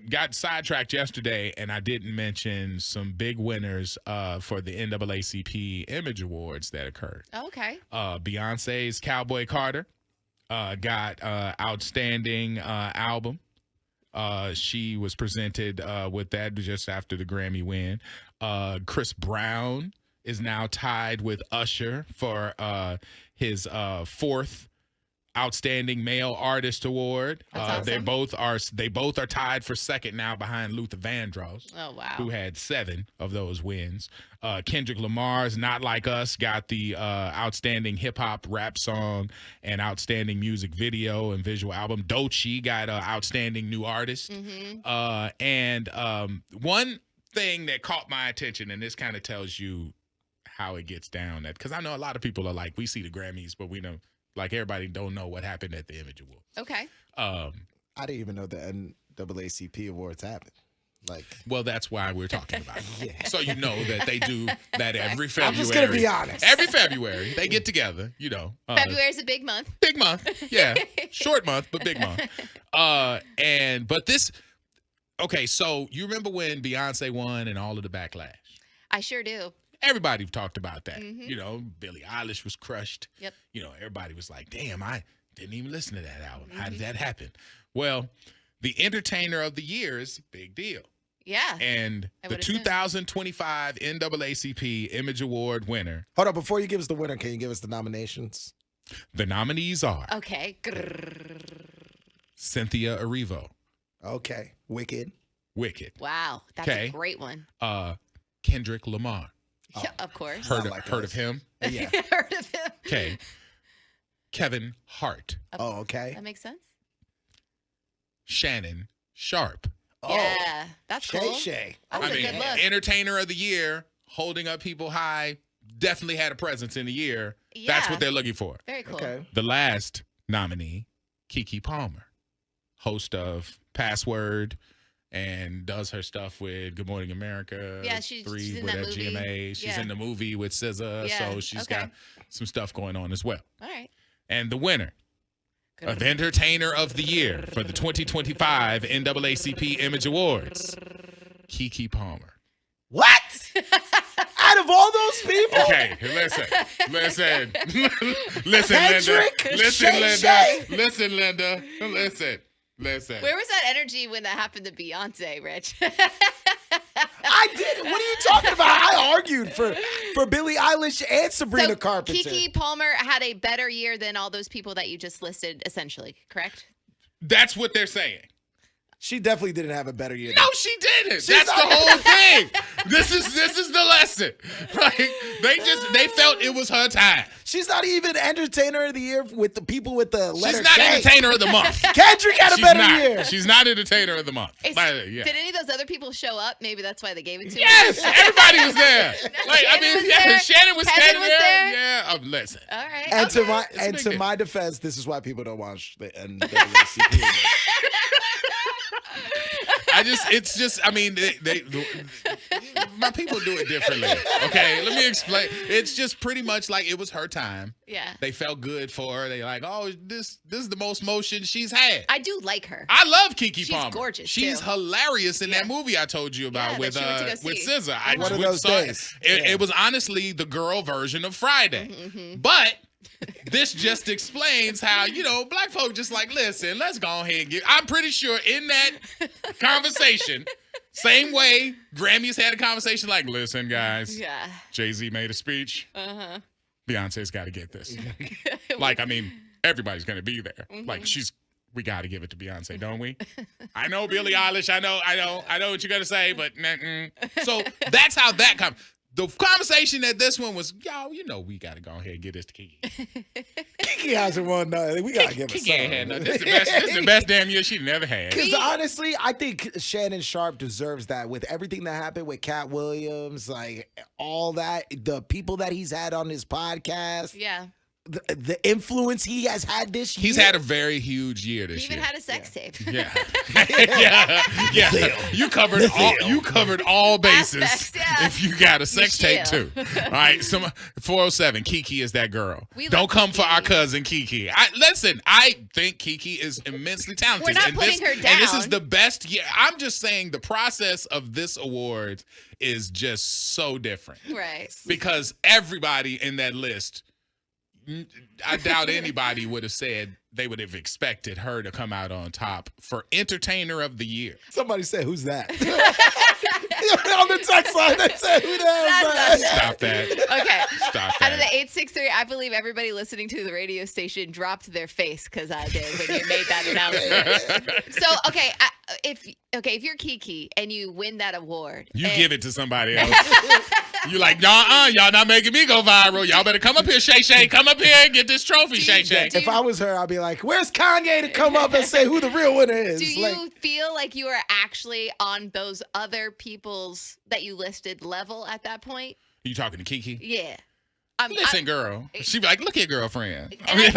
got sidetracked yesterday, and I didn't mention some big winners for the NAACP Image Awards that occurred. Okay. Beyonce's Cowboy Carter got Outstanding Album. She was presented with that just after the Grammy win. Chris Brown is now tied with Usher for his fourth Outstanding Male Artist Award. That's awesome. They both are tied for second now behind Luther Vandross. Oh, wow. Who had 7 of those wins. Kendrick Lamar's Not Like Us got the Outstanding Hip Hop Rap Song and Outstanding Music Video and Visual Album. Doechii got Outstanding New Artist. And one thing that caught my attention, and this kind of tells you how it gets down, because I know a lot of people are like, we see the Grammys, but we know, like, everybody don't know what happened at the Image Awards. Okay. I didn't even know the NAACP awards happened. Like, well, that's why we're talking about it. Yeah. So you know that they do that every February. I'm just gonna be honest. Every February they get together. You know, February's a big month. Big month, yeah. Short month, but big month. But this. Okay, so you remember when Beyonce won and all of the backlash? I sure do. Everybody talked about that. You know, Billie Eilish was crushed. Yep. You know, everybody was like, damn, I didn't even listen to that album. How did that happen? Well, the Entertainer of the Year is a big deal. Yeah. And the 2025 NAACP Image Award winner. Hold on, before you give us the winner, can you give us the nominations? The nominees are Okay. Cynthia Erivo. Okay. Wicked. Wow. That's a great one. Kendrick Lamar. Yeah, of course. Heard of him? Yeah. Heard of him. Okay. Kevin Hart. Oh, okay. That makes sense. Shannon Sharp. Yeah, that's cool. Shay. That's a good look. Entertainer of the Year, holding up people high, definitely had a presence in the year. Yeah. That's what they're looking for. Very cool. Okay. The last nominee, Keke Palmer, host of Password and does her stuff with Good Morning America. Yeah, she's in with that movie. GMA. She's Yeah. in the movie with SZA, Yeah, so she's okay. got some stuff going on as well. All right. And the winner of Entertainer of the Year for the 2025 NAACP Image Awards, Keke Palmer. What? Out of all those people? Okay, listen, listen, Kendrick, listen, Linda, listen. Where was that energy when that happened to Beyonce, Rich? I did. What are you talking about? I argued for Billie Eilish and Sabrina Carpenter. Keke Palmer had a better year than all those people that you just listed, essentially, correct? That's what they're saying. She definitely didn't have a better year. No, she didn't. That's the whole thing. This is the lesson. Like they felt it was her time. She's not even Entertainer of the Year with the people with the letter She's not K. Entertainer of the Month. Kendrick had a better year. She's not Entertainer of the Month. Did any of those other people show up? Maybe that's why they gave it to her. Yes, everybody was there. Shannon was Kevin standing was there. there. Yeah, listen. All right. And to my defense, this is why people don't watch the NAACP. My people do it differently. Okay, let me explain. It's just pretty much like it was her time. Yeah. They felt good for her. They like, oh, this is the most motion she's had. I do like her. I love Keke Palmer. She's gorgeous. She's hilarious in that movie I told you about with SZA. One of those days. It was honestly the girl version of Friday. But this just explains how, black folk just like, listen, let's go ahead and get. I'm pretty sure in that conversation, same way Grammys had a conversation like, listen, guys, Jay-Z made a speech. Beyonce's got to get this. Everybody's going to be there. We got to give it to Beyonce, don't we? I know Billie Eilish. I know what you're going to say, but so that's how that comes. The conversation that this one was, we got to go ahead and get this to Keke. Keke hasn't won nothing. We got to give her Keke ain't had nothing. This is the best damn year she never had. Because honestly, I think Shannon Sharp deserves that with everything that happened with Cat Williams, like all that, the people that he's had on his podcast. Yeah. the influence he has had this year. He's had a very huge year this He even year. had a sex tape. Yeah. Yeah. You covered all bases. Aspects, yeah. If you got a sex tape Michelle. too. All right. 407. Keke is that girl. We Don't love come for Keke. our cousin Keke. I think Keke is immensely talented. We're not and putting her And this is down. the best year. I'm just saying the process of this award is just so different. Right. Because everybody in that list, I doubt anybody would have said they would have expected her to come out on top for Entertainer of the Year. Somebody said, "Who's that?" On the text line, they said, "Who the hell is that?" Stop that. Okay. Stop Out of the that. 863, I believe everybody listening to the radio station dropped their face because I did when you made that announcement. So, okay, if you're Keke and you win that award, You give it to somebody else. You like, y'all not making me go viral. Y'all better come up here, Shay Shay. Come up here and get this trophy, Shay Shay. If I was her, I'd be like, "Where's Kanye to come up and say who the real winner is?" Do you Like, feel like you are actually on those other people's that you listed level at that point? You talking to Keke? Yeah. Listen, girl. She be like, look here, girlfriend. I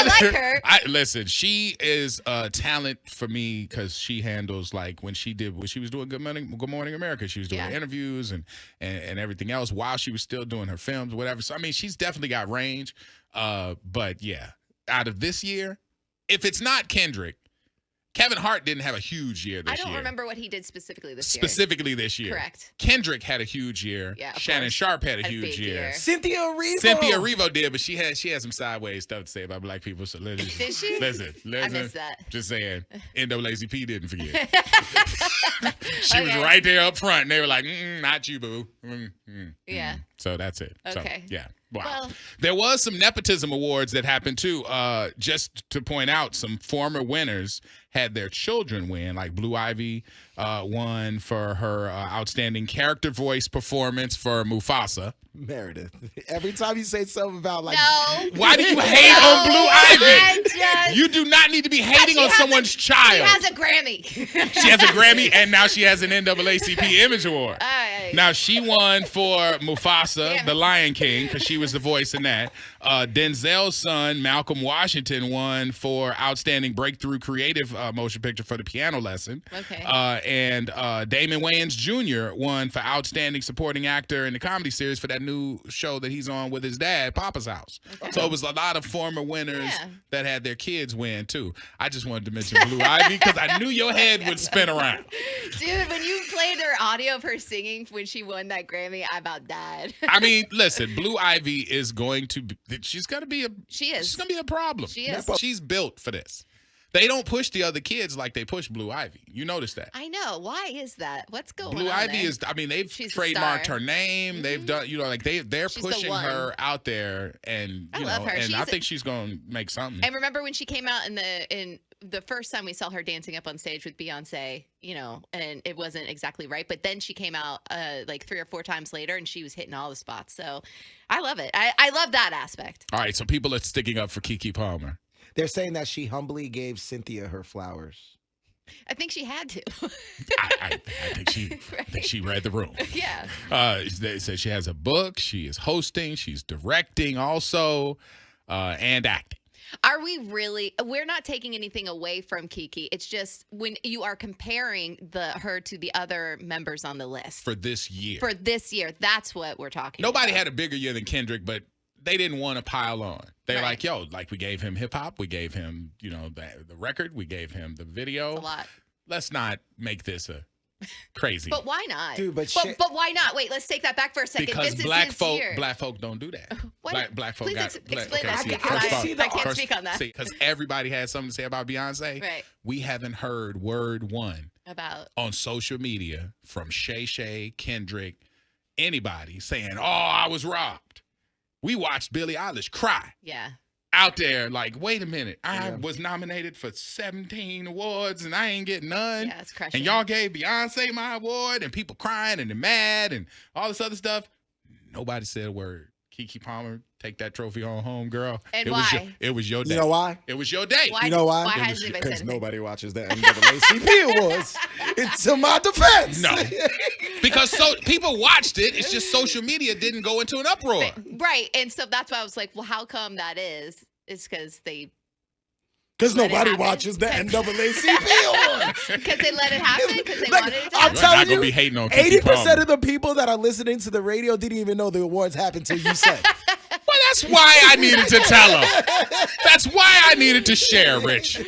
like her. Listen, she is a talent for me because she handles like when she was doing Good Morning America, she was doing interviews and everything else while she was still doing her films, whatever. So I mean, she's definitely got range. But yeah, out of this year, if it's not Kendrick, Kevin Hart didn't have a huge year this year. I don't remember what he did specifically this year. Specifically this year. Correct. Kendrick had a huge year. Yeah, of Shannon course. Sharp had a Had a huge big year. year. Cynthia Erivo. Cynthia Erivo did, but she had some sideways stuff to say about black people. So listen, Did she? Listen. I missed that. Just saying, NAACP didn't forget. She was Okay. right there up front, and they were like, "Not you, boo." Yeah. So that's it. Okay. So, yeah. Wow. Well- There was some nepotism awards that happened too. Just to point out, some former winners had their children win. Like Blue Ivy won for her outstanding character voice performance for Mufasa. Meredith. Every time you say something about like, No. Why do you hate on Blue Ivy? Just, You do not need to be hating she on has someone's she child. has a Grammy. She has a Grammy, and now she has an NAACP Image Award. Alright. Now, she won for Mufasa, Damn the it. Lion King, because she was the voice in that. Denzel's son, Malcolm Washington, won for Outstanding Breakthrough Creative Motion Picture for The Piano Lesson. Okay. And Damon Wayans Jr. won for Outstanding Supporting Actor in the Comedy Series for that new show that he's on with his dad, Papa's House. Okay. So it was a lot of former winners Yeah. that had their kids win, too. I just wanted to mention Blue Ivy because I knew your head would spin around. Dude, when you played her audio of her singing when she won that Grammy, I about died. I mean, listen, Blue Ivy is going to be, she's going to be a She is. She's going to be a problem. She is. She's built for this. They don't push the other kids like they push Blue Ivy. You notice that. I know. Why is that? What's going Blue on Ivy there? is, I mean, they've She's a trademarked star. her name. They've done, like they're She's the pushing one. her out there, and I love her. and I She's think she's going to make something. And remember when she came out in the first time we saw her dancing up on stage with Beyonce, and it wasn't exactly right, but then she came out like 3 or 4 times later and she was hitting all the spots. So I love it. I love that aspect. All right, so people are sticking up for Keke Palmer. they're saying that she humbly gave Cynthia her flowers. I think she had to. I think she read the room. Yeah. They said she has a book. She is hosting. She's directing also, and acting. Are we really? We're not taking anything away from Keke. It's just when you are comparing her to the other members on the list For this year. for this year, that's what we're talking. Nobody about. had a bigger year than Kendrick, but they didn't want to pile on. They're Right. like, yo, like we gave him hip hop. We gave him, the record. We gave him the video. It's a lot. Let's not make this a crazy. But why not? Dude, but but why not? Wait, let's take that back for a second. Because this black is his folk, year. black folk don't do that. What? Black folk Please got. explain that to me, I first can off- see the I can't first- speak on that. because everybody had something to say about Beyonce. Right. We haven't heard word one About on social media from Shay, Kendrick, anybody saying, "Oh, I was robbed." We watched Billie Eilish cry yeah. out there like, wait a minute, I Yeah. was nominated for 17 awards and I ain't getting none. Yeah, it's crushing. And y'all gave Beyonce my award and people crying and they're mad and all this other stuff. Nobody said a word. Keke Palmer, take that trophy on home, girl. And it why? Was it was your day. You know why? It was your day. Why? You know why? Why It hasn't anybody said Because anything? nobody watches the NAACP awards. It's to my defense. No. Because people watched it. It's just social media didn't go into an uproar. Right. And so that's why I was like, well, how come that is? It's because nobody watches the NAACP awards. Because they let it happen. Because they wanted it to I'm happen. telling not gonna you, be hating on Keke 80% Palmer. of the people that are listening to the radio didn't even know the awards happened till you said. Well, that's why I needed to tell them. That's why I needed to share, Rich.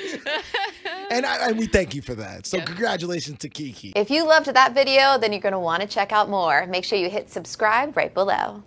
And we thank you for that. So congratulations to Keke. If you loved that video, then you're going to want to check out more. Make sure you hit subscribe right below.